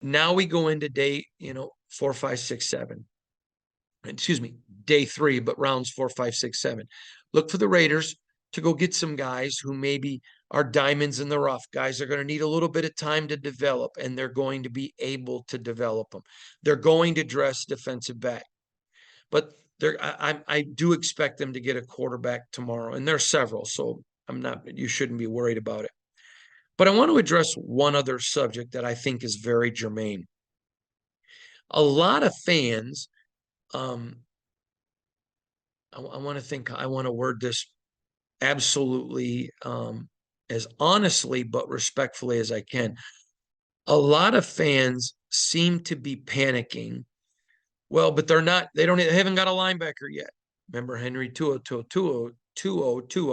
Now we go into day, 4, 5, 6, 7. Excuse me, day 3, but rounds 4, 5, 6, 7. Look for the Raiders to go get some guys who maybe are diamonds in the rough. Guys are going to need a little bit of time to develop, and they're going to be able to develop them. They're going to dress defensive back, but I do expect them to get a quarterback tomorrow, and there's several, so you shouldn't be worried about it. But I want to address one other subject that I think is very germane. A lot of fans, um, I want to word this absolutely as honestly but respectfully as I can. A lot of fans seem to be panicking. Well, but they haven't got a linebacker yet. Remember Henry Tuo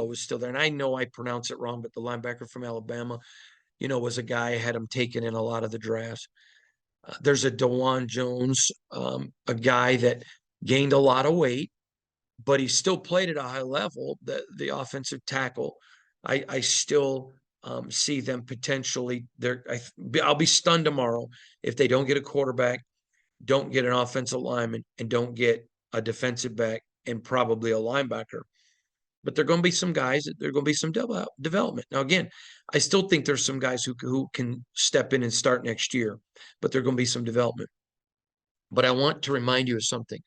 was still there. And I know I pronounce it wrong, but the linebacker from Alabama, was a guy I had him taken in a lot of the drafts. There's a Dewan Jones, a guy that gained a lot of weight, but he still played at a high level. The offensive tackle, I still see them potentially. I'll be stunned tomorrow if they don't get a quarterback, don't get an offensive lineman, and don't get a defensive back and probably a linebacker. But there are going to be some guys. There are going to be some development. Now, again, I still think there's some guys who can step in and start next year, but there are going to be some development. But I want to remind you of something.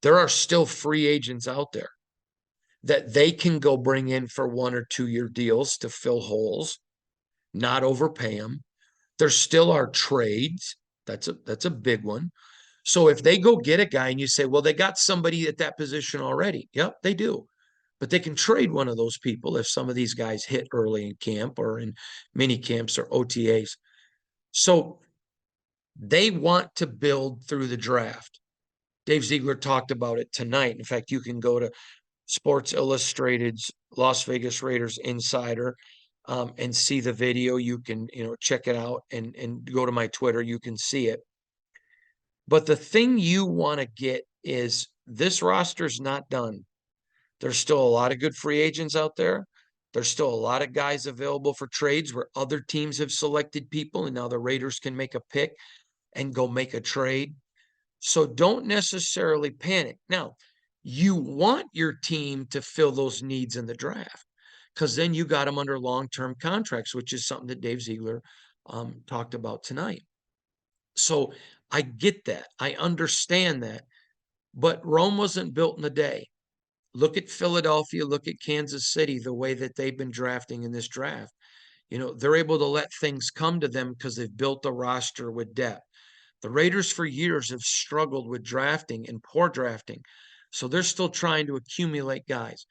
There are still free agents out there that they can go bring in for 1 or 2 year deals to fill holes, not overpay them. There still are trades. That's a big one. So if they go get a guy and you say, well, they got somebody at that position already. Yep, they do. But they can trade one of those people if some of these guys hit early in camp or in mini camps or OTAs. So they want to build through the draft. Dave Ziegler talked about it tonight. In fact, you can go to Sports Illustrated's Las Vegas Raiders Insider and see the video. You can, check it out and go to my Twitter. You can see it. But the thing you want to get is this roster's not done. There's still a lot of good free agents out there. There's still a lot of guys available for trades where other teams have selected people, and now the Raiders can make a pick and go make a trade. So don't necessarily panic. Now, you want your team to fill those needs in the draft because then you got them under long-term contracts, which is something that Dave Ziegler talked about tonight. So I get that. I understand that. But Rome wasn't built in a day. Look at Philadelphia, look at Kansas City, the way that they've been drafting in this draft. They're able to let things come to them because they've built a roster with depth. The Raiders for years have struggled with drafting and poor drafting. So they're still trying to accumulate guys.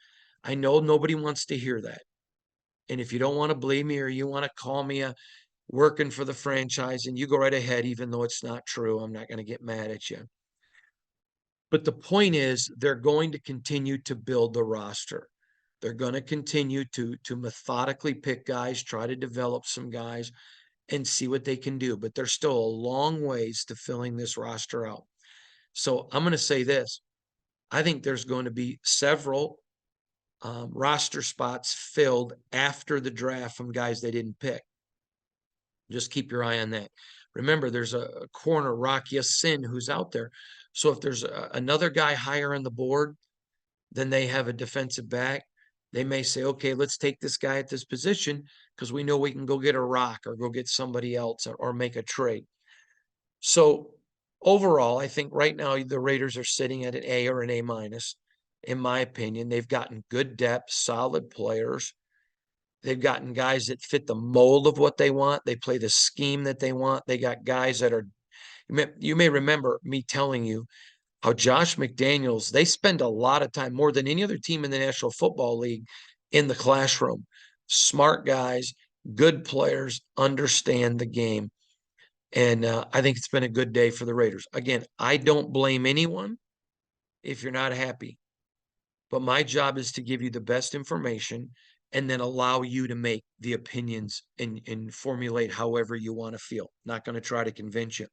I know nobody wants to hear that. And if you don't want to believe me or you want to call me a working for the franchise, and you go right ahead, even though it's not true, I'm not going to get mad at you. But the point is, they're going to continue to build the roster. They're going to continue to methodically pick guys, try to develop some guys, and see what they can do. But there's still a long ways to filling this roster out. So I'm going to say this. I think there's going to be several roster spots filled after the draft from guys they didn't pick. Just keep your eye on that. Remember, there's a corner, Rock Ya-Sin, who's out there. So if there's another guy higher on the board, then they have a defensive back. They may say, okay, let's take this guy at this position because we know we can go get a Rock or go get somebody else or make a trade. So overall, I think right now the Raiders are sitting at an A or an A minus, in my opinion. They've gotten good depth, solid players. They've gotten guys that fit the mold of what they want. They play the scheme that they want. They got guys that are, you may remember me telling you how Josh McDaniels, they spend a lot of time, more than any other team in the National Football League, in the classroom. Smart guys, good players, understand the game. And I think it's been a good day for the Raiders. Again, I don't blame anyone if you're not happy. But my job is to give you the best information and then allow you to make the opinions and formulate however you want to feel. Not going to try to convince you.